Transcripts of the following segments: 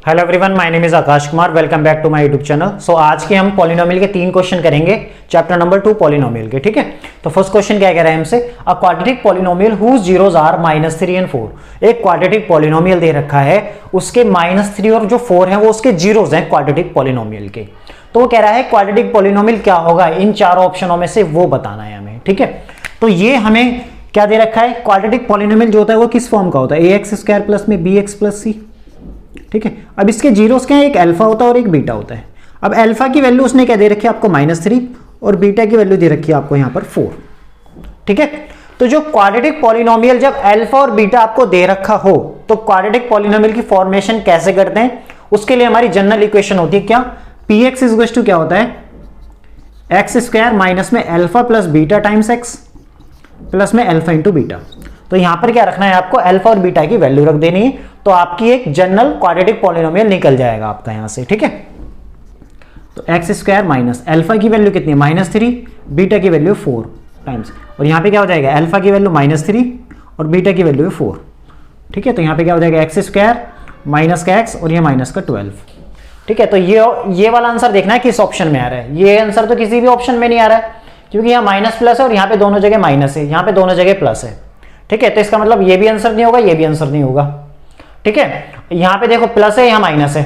Hello everyone, my name is Akash Kumar. Welcome back to my YouTube channel. So आज के हम polynomial के 3 question करेंगे चैप्टर नंबर 2 पॉलिनोमियल के। ठीक है, तो फर्स्ट क्वेश्चन क्या कह रहा है हमसे, a quadratic polynomial whose zeros are -3 and 4। एक क्वाड्रेटिक पॉलिनोमियल दे रखा है, उसके -3 और जो 4 है वो उसके जीरोस हैं क्वाड्रेटिक पॉलिनोमियल के। तो वो कह रहा है क्वाड्रेटिक पॉलिनोमियल क्या होगा, इन चारों ऑप्शनों में से वो बताना है हमें। ठीक है, तो ये हमें क्या दे रखा है, क्वाड्रेटिक पॉलिनोमियल जो होता है वो किस फॉर्म का होता है, ax² प्लस में bx प्लस c। ठीक है, अब इसके जीरोस क्या है, एक अल्फा होता है और एक बीटा होता है। अब अल्फा की वैल्यू उसने क्या दे रखी है आपको -3 और बीटा की वैल्यू दे रखी है आपको यहां पर 4। ठीक है, तो जो क्वाड्रेटिक पॉलिनोमियल जब अल्फा और बीटा आपको दे रखा हो तो क्वाड्रेटिक पॉलिनोमियल की फॉर्मेशन कैसे करते हैं, उसके लिए हमारी जनरल इक्वेशन होती है क्या, px इक्वल्स टू क्या होता है, x² माइनस में alpha plus beta times x plus में अल्फा इंटू बीटा। तो यहां पर क्या रखना है आपको, अल्फा और बीटा की वैल्यू रख देनी है, तो आपकी एक जनरल क्वाड्रेटिक पॉलिनोमियल निकल जाएगा आपका यहां से। ठीक है, तो x² माइनस अल्फा की वैल्यू कितनी है -3, बीटा की वैल्यू 4 टाइम्स, और यहां पे क्या हो जाएगा, अल्फा की वैल्यू -3 और बीटा की वैल्यू 4। ठीक है, तो यहां पे क्या हो जाएगा, x² माइनस का x और ये माइनस का 12। ठीक है, तो ये वाला आंसर देखना है किस ऑप्शन में आ रहा है। ये आंसर तो किसी भी ऑप्शन में नहीं आ रहा है, क्योंकि यहाँ माइनस प्लस है और यहाँ पे दोनों जगह माइनस है, यहाँ पे दोनों जगह प्लस है। ठीक है, तो इसका मतलब ये भी आंसर नहीं होगा, ये भी आंसर नहीं होगा। ठीक है, यहाँ पे देखो प्लस है, यहाँ माइनस है,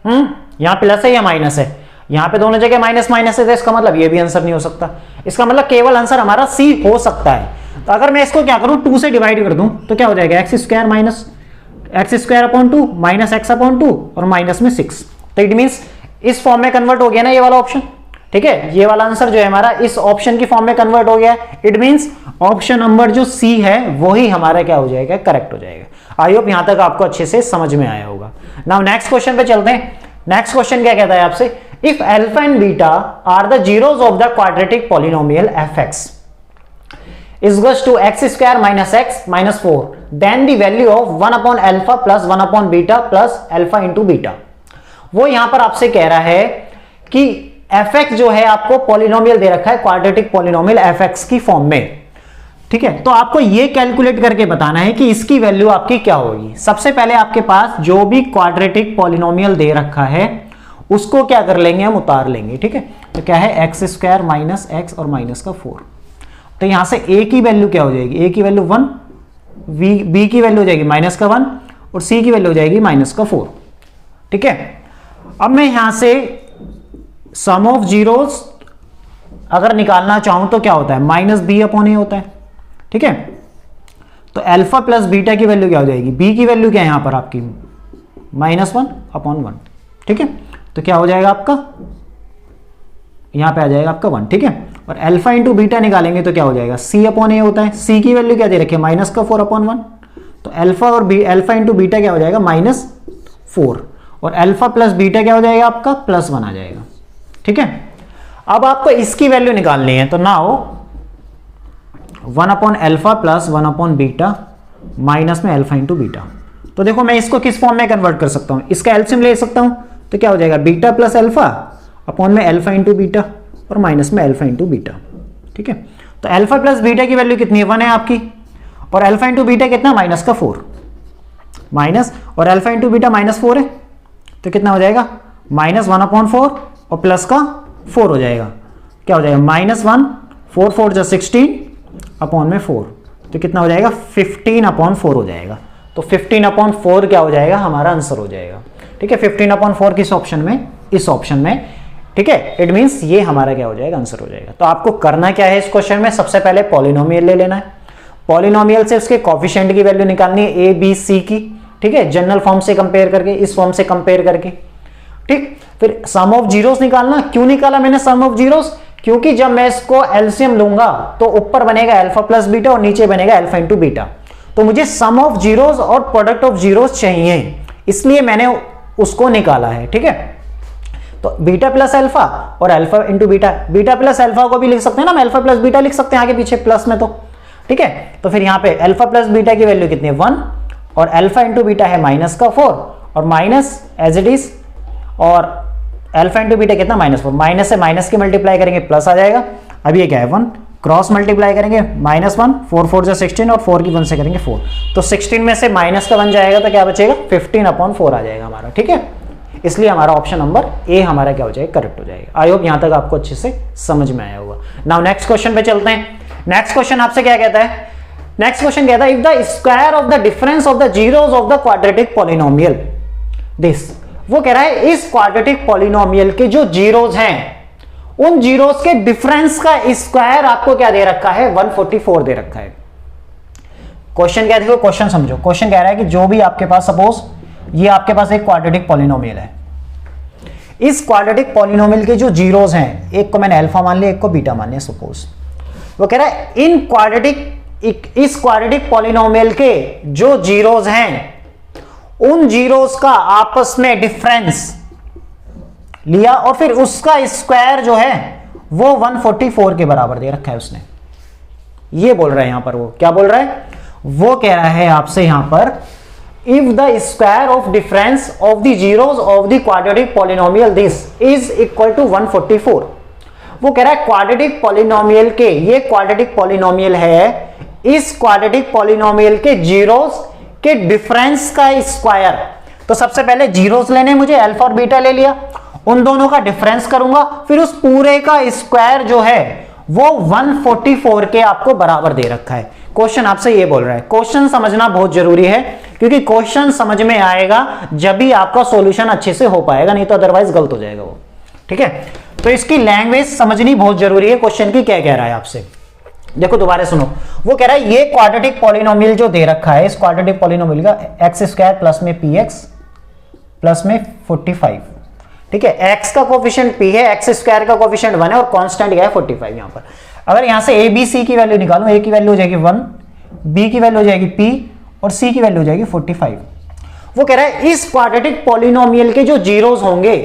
यहाँ प्लस है, यहाँ माइनस है, यहाँ पे दोनों जगह माइनस माइनस है, तो इसका मतलब ये भी आंसर नहीं हो सकता। इसका मतलब केवल आंसर हमारा सी हो सकता है। तो अगर मैं इसको क्या करूं, 2 से डिवाइड कर दूं तो क्या हो जाएगा, x² minus x² upon 2 minus x upon 2 और माइनस में 6। तो इट मीन्स इस फॉर्म में कन्वर्ट हो गया ना ये वाला ऑप्शन। ठीक है, ये वाला आंसर जो है हमारा इस ऑप्शन की फॉर्म में कन्वर्ट हो गया है। इट मींस ऑप्शन नंबर जो सी है वही हमारा क्या हो जाएगा, करेक्ट हो जाएगा। आई होप यहां तक आपको अच्छे से समझ में आया होगा। नाउ नेक्स्ट क्वेश्चन पे चलते हैं। नेक्स्ट क्वेश्चन क्या कहता है आपसे, if alpha and beta are the zeros of the quadratic polynomial fx equals to x² minus x minus 4, then the value of 1 upon alpha plus 1 upon beta plus alpha into beta. वो यहां पर आपसे कह रहा है कि fx जो है आपको पॉलिनोमियल दे रखा है, क्वाड्रेटिक पॉलिनोमियल fx की फॉर्म में। ठीक है, तो आपको ये कैलकुलेट करके बताना है कि इसकी वैल्यू आपकी क्या होगी। सबसे पहले आपके पास जो भी क्वाड्रेटिक पॉलिनोमियल दे रखा है उसको क्या कर लेंगे, हम उतार लेंगे। ठीक है, तो क्या है, x² माइनस x और माइनस का 4। तो यहां से a की वैल्यू क्या हो जाएगी, a की वैल्यू 1, b की वैल्यू हो जाएगी माइनस का 1 और c की वैल्यू हो जाएगी माइनस का 4। ठीक है, अब मैं यहां से सम ऑफ जीरोस अगर निकालना चाहूं तो क्या होता है, -b अपॉन a होता है। ठीक है, तो अल्फा प्लस बीटा की वैल्यू क्या हो जाएगी, b की वैल्यू क्या है यहां पर आपकी -1 अपॉन 1। ठीक है, तो क्या हो जाएगा आपका, यहां पे आ जाएगा आपका 1। ठीक है, और अल्फा इंटू बीटा निकालेंगे तो क्या हो जाएगा, c अपॉन a होता है। c की वैल्यू क्या दे रखी है, -4 अपॉन 1। तो अल्फा इंटू बीटा क्या हो जाएगा, -4 और अल्फा प्लस बीटा क्या हो जाएगा आपका +1 आ जाएगा। ठीक है, अब आपको इसकी वैल्यू निकालनी है, तो now 1 upon alpha plus 1 upon beta minus में अल्फा इंटू बीटा। तो देखो मैं इसको किस फॉर्म में कन्वर्ट कर सकता हूं, इसका एलसीएम ले सकता हूं, तो क्या हो जाएगा, बीटा प्लस अल्फा अपॉन में अल्फा इंटू बीटा और माइनस में अल्फा इंटू बीटा। ठीक है, तो अल्फा प्लस बीटा की वैल्यू कितनी है, 1 है आपकी, और अल्फा इंटू बीटा कितना, -4 माइनस, और अल्फा इंटू बीटा -4 है, तो कितना हो जाएगा, -1 अपॉन 4 और प्लस का 4 हो जाएगा। क्या हो जाएगा, -1 4 4 जो 16 अपॉन में 4, तो कितना हो जाएगा, 15 अपॉन 4 हो जाएगा। तो 15 अपॉन 4 क्या हो जाएगा, हमारा आंसर हो जाएगा। ठीक है, 15 अपॉन 4 किस ऑप्शन में, इस ऑप्शन में। ठीक है, इट मींस ये हमारा क्या हो जाएगा, आंसर हो जाएगा। तो आपको करना क्या है इस क्वेश्चन में, सबसे पहले पॉलिनोमियल ले लेना है, पॉलिनोमियल से उसके कोएफिशिएंट की वैल्यू निकालनी है, ए बी सी की। ठीक है, जनरल फॉर्म से कंपेयर करके, इस फॉर्म से कंपेयर करके। ठीक, फिर सम ऑफ जीरोस निकालना। क्यों निकाला मैंने सम ऑफ जीरोस, क्योंकि जब मैं इसको एलसीएम लूंगा तो ऊपर बनेगा अल्फा प्लस बीटा और नीचे बनेगा अल्फा इंटू बीटा। तो मुझे सम ऑफ जीरोस और प्रोडक्ट ऑफ जीरोस चाहिए, इसलिए मैंने उसको निकाला है। ठीक है, तो बीटा प्लस अल्फा और alpha into beta, beta plus alpha को भी लिख सकते हैं ना, हम अल्फा प्लस बीटा लिख सकते हैं आगे पीछे प्लस में। तो ठीक है, तो फिर यहाँ पे अल्फा प्लस बीटा की वैल्यू कितनी है, 1, और अल्फा इंटू बीटा है -4 और माइनस एज इट इज, और अल्फा इंटू बीटा कितना, -4, माइनस से माइनस की मल्टीप्लाई करेंगे प्लस आ जाएगा। अब ये क्या है, 1, क्रॉस मल्टीप्लाई करेंगे -1, 4 4 जो 16 और 4 की 1 से करेंगे 4, तो 16 में से माइनस का 1 जाएगा तो क्या बचेगा 15/4 आ जाएगा हमारा, ठीक है। इसलिए हमारा ऑप्शन नंबर ए हमारा क्या हो जाएगा, करेक्ट हो जाएगा। आई होप यहां तक आपको अच्छे से समझ में आया होगा। नाउ नेक्स्ट क्वेश्चन पे चलते हैं। नेक्स्ट क्वेश्चन आपसे क्या कहता है, नेक्स्ट क्वेश्चन कहता है if the square of the difference of the zeros of the quadratic polynomial this, वो कह रहा है इस क्वाड्रेटिक पॉलिनोमियल के जो जीरोस हैं उन जीरोस के डिफरेंस का स्क्वायर आपको क्या दे रखा है, 144 दे रखा है। क्वेश्चन क्या देखो, क्वेश्चन समझो। क्वेश्चन कह रहा है कि जो भी आपके पास, सपोज ये आपके पास एक क्वाड्रेटिक पॉलिनोमियल है, इस क्वाड्रेटिक पॉलिनोमियल के जो जीरोस हैं, एक को मैंने अल्फा मान लिया, एक को बीटा मान लिया सपोज, वो कह रहा है इस क्वाड्रेटिक पॉलिनोमियल के जो जीरोस हैं उन जीरोस का आपस में डिफरेंस लिया और फिर उसका स्क्वायर जो है वो 144 के बराबर दे रखा है उसने। ये बोल रहा है यहां पर, वो क्या बोल रहा है, वो कह रहा है आपसे यहां पर if the square of difference of the zeros of the quadratic polynomial this is equal to 144। वो कह रहा है क्वाड्रेटिक पॉलिनोमियल के, ये क्वाड्रेटिक पॉलिनोमियल है, इस क्वाड्रेटिक पॉलिनोमियल के जीरोस के डिफरेंस का स्क्वायर। तो सबसे पहले जीरोस लेने मुझे, अल्फा और बीटा ले लिया, उन दोनों का डिफरेंस करूंगा, फिर उस पूरे का स्क्वायर जो है वो 144 के आपको बराबर दे रखा है। क्वेश्चन आपसे ये बोल रहा है। क्वेश्चन समझना बहुत जरूरी है क्योंकि क्वेश्चन समझ में आएगा जब भी आपका सॉल्यूशन अच्छे से हो पाएगा, नहीं तो अदरवाइज गलत हो जाएगा वो, ठीक है। तो इसकी लैंग्वेज समझनी बहुत जरूरी है। क्वेश्चन की क्या कह रहा है आपसे, देखो दोबारा सुनो। वो कह रहा है ये क्वाड्रेटिक पॉलिनोमियल जो दे रखा है, इस क्वाड्रेटिक पॉलिनोमियल का x² प्लस में px प्लस में 45, ठीक है। x का कोफिशिएंट p है, x² का कोफिशिएंट 1 है और कांस्टेंट क्या है 45। यहां पर अगर यहां से a b c की वैल्यू निकालूं, a की वैल्यू हो जाएगी 1, b की वैल्यू हो जाएगी p और c की वैल्यू हो जाएगी 45। वो कह रहा है इस क्वाड्रेटिक पॉलिनोमियल के जो जीरोस होंगे,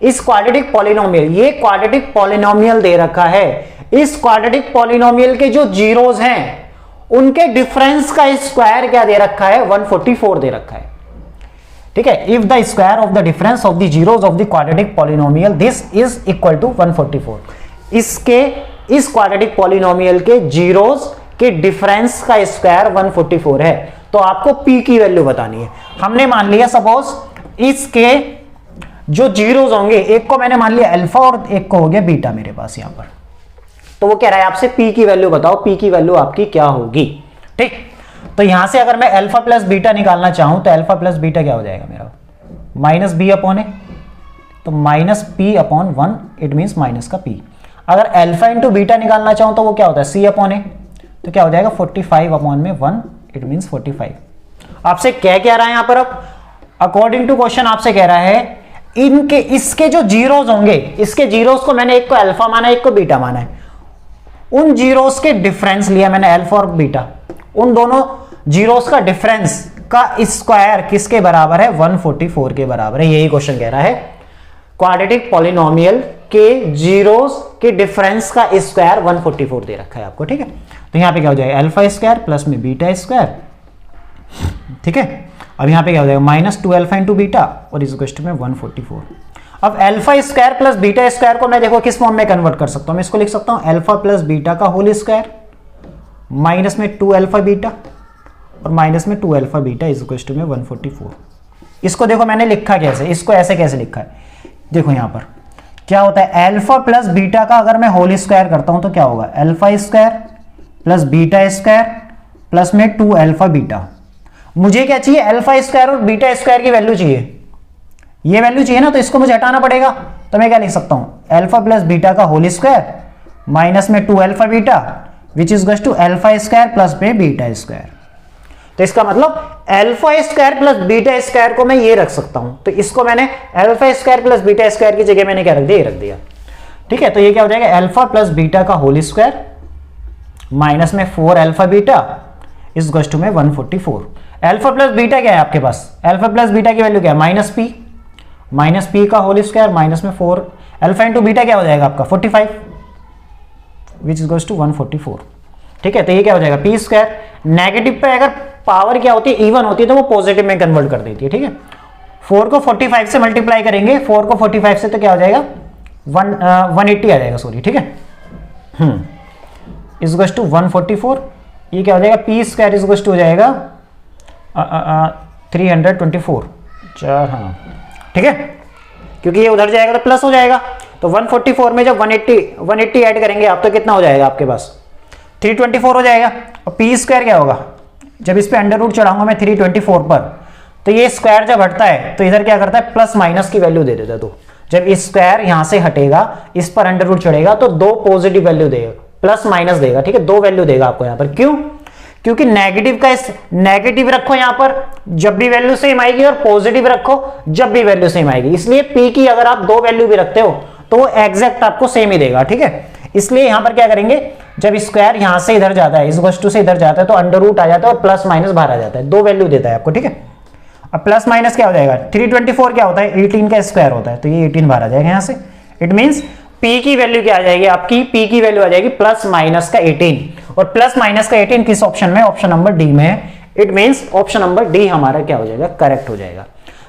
इस क्वाड्रेटिक पॉलिनोमियल, ये क्वाड्रेटिक पॉलिनोमियल दे रखा है, इस क्वाड्रेटिक पॉलिनोमियल के जो जीरोस हैं उनके डिफरेंस का स्क्वायर क्या दे रखा है, 144 दे रखा है, ठीक है। If the square of the difference of the zeros of the quadratic polynomial this is equal to 144। इसके, इस क्वाड्रेटिक पॉलिनोमियल के जीरोस के डिफरेंस का स्क्वायर 144 है। तो आपको p की वैल्यू बतानी है। हमने मान लिया सपोज इसके जो जीरोस होंगे, एक को मैंने मान लिया अल्फा और एक को हो गया बीटा मेरे पास यहां पर। तो वो कह रहा है आपसे p की वैल्यू बताओ, p की वैल्यू आपकी क्या होगी, ठीक। तो यहां से अगर मैं अल्फा प्लस बीटा निकालना चाहूं तो अल्फा प्लस बीटा क्या हो जाएगा मेरा, -b/a, तो -p/1, इट मींस माइनस का p। अगर अल्फा इंटू बीटा निकालना चाहूं तो वो क्या होता है c/a, तो क्या हो जाएगा 45/1, इट मींस 45। आपसे क्या कह रहा है यहां पर, अब अकॉर्डिंग टू क्वेश्चन आपसे कह रहा है इनके, इसके जो जीरोस होंगे, इसके जीरोस को मैंने एक को अल्फा माना, एक को बीटा माना है, उन जीरोस के डिफरेंस लिया मैंने अल्फा और बीटा, उन दोनों जीरोस का डिफरेंस का स्क्वायर किसके बराबर है, 144 के बराबर है। यही क्वेश्चन कह रहा है क्वाड्रेटिक पॉलिनोमियल के जीरोस के डिफरेंस का स्क्वायर 144 दे रखा है आपको, ठीक है। तो यहां पे क्या हो जाएगा अल्फा² प्लस में बीटा², ठीक है। अब यहां पे क्या हो जाएगा -2 अल्फा इंटू बीटा और इस क्वेश्चन में 144। अब अल्फा² प्लस बीटा² को मैं देखो किस फॉर्म में कन्वर्ट कर सकता हूं, मैं इसको लिख सकता हूं अल्फा प्लस बीटा का होल स्क्वायर माइनस में 2 अल्फा बीटा और माइनस में 2 alpha beta is equal to में 144। इसको देखो मैंने लिखा कैसे, इसको ऐसे कैसे लिखा है, देखो यहां पर क्या होता है, अल्फा प्लस बीटा का अगर मैं होल स्क्वायर करता हूं तो क्या होगा, अल्फा² प्लस बीटा² प्लस में 2 अल्फा बीटा। मुझे क्या चाहिए, अल्फा² और बीटा² की वैल्यू चाहिए, ये वैल्यू चाहिए ना, तो इसको मुझे हटाना पड़ेगा। तो मैं क्या लिख सकता हूं, अल्फा प्लस बीटा का होल स्क्वायर माइनस में 2 alpha beta which is equal to अल्फा² प्लस में बीटा²। तो इसका मतलब अल्फा² प्लस बीटा² को मैं ये रख सकता हूं, तो इसको मैंने अल्फा² प्लस बीटा² की जगह मैंने क्या रख दिया, ये रख दिया, ठीक है। तो ये क्या हो जाएगा अल्फा प्लस बीटा का होल स्क्वायर माइनस में 4 alpha beta is equal to में 144। अल्फा प्लस बीटा क्या है आपके पास, अल्फा प्लस बीटा की वैल्यू क्या है, -p का होल स्क्वायर माइनस में 4 अल्फा इंटू बीटा क्या हो जाएगा आपका 45 विच इज टू 144, ठीक है। तो ये क्या हो जाएगा p²। नेगेटिव पे अगर पावर क्या होती है, इवन होती है, तो वो पॉजिटिव में कन्वर्ट कर देती है, ठीक है। 4 को 45 से मल्टीप्लाई करेंगे, 4 को 45 से तो क्या हो जाएगा 180 आ जाएगा, सॉरी, ठीक है। इज टू 144, ये क्या हो जाएगा पी स्क्वायर इज टू हो जाएगा 324, हाँ ठीक है, क्योंकि ये उधर जाएगा तो प्लस हो जाएगा। तो 144 में जब 180 ऐड करेंगे आप तो कितना हो जाएगा आपके पास 324 हो जाएगा। और पी स्क्वायर क्या होगा, जब इस पे अंडर रूट चढ़ाऊंगा मैं 324 पर, तो ये स्क्वायर जब हटता है तो इधर क्या करता है प्लस माइनस की वैल्यू दे देता है। तो जब इस स्क्वायर यहां से हटेगा, इस पर अंडर रूट चढ़ेगा तो दो पॉजिटिव वैल्यू देगा, प्लस माइनस देगा, ठीक है, दो वैल्यू देगा आपको यहां पर। क्यों? क्योंकि नेगेटिव का नेगेटिव रखो यहां पर जब भी वैल्यू सेम आएगी, और पॉजिटिव रखो जब भी वैल्यू सेम आएगी। इसलिए पी की अगर आप दो वैल्यू भी रखते हो तो वो एग्जैक्ट आपको सेम ही देगा, ठीक है। इसलिए यहां पर क्या करेंगे, जब स्क्वायर यहां से इधर जाता है, इस वस्तु से इधर जाता है, तो अंडर रूट आ जाता है और प्लस माइनस बाहर आ जाता है, दो वैल्यू देता है आपको, ठीक है। अब प्लस माइनस क्या हो जाएगा, 324 क्या होता है 18 का स्क्वायर होता है, तो ये 18 बाहर आ जाएगा यहां से। इट मींस पी की वैल्यू क्या आ जाएगी आपकी, पी की वैल्यू आ जाएगी प्लस माइनस का 18, और प्लस माइनस का 18 किस ऑप्शन में, ऑप्शन नंबर डी में है। It means option number D हमारा क्या हो जाएगा, करेक्ट हो जाएगा।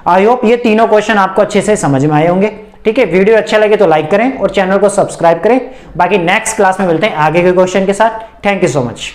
आई होप ये तीनों क्वेश्चन आपको अच्छे से समझ में आए होंगे, ठीक है। वीडियो अच्छा लगे तो लाइक करें और चैनल को सब्सक्राइब करें। बाकी नेक्स्ट क्लास में मिलते हैं आगे के क्वेश्चन के साथ। Thank you so much.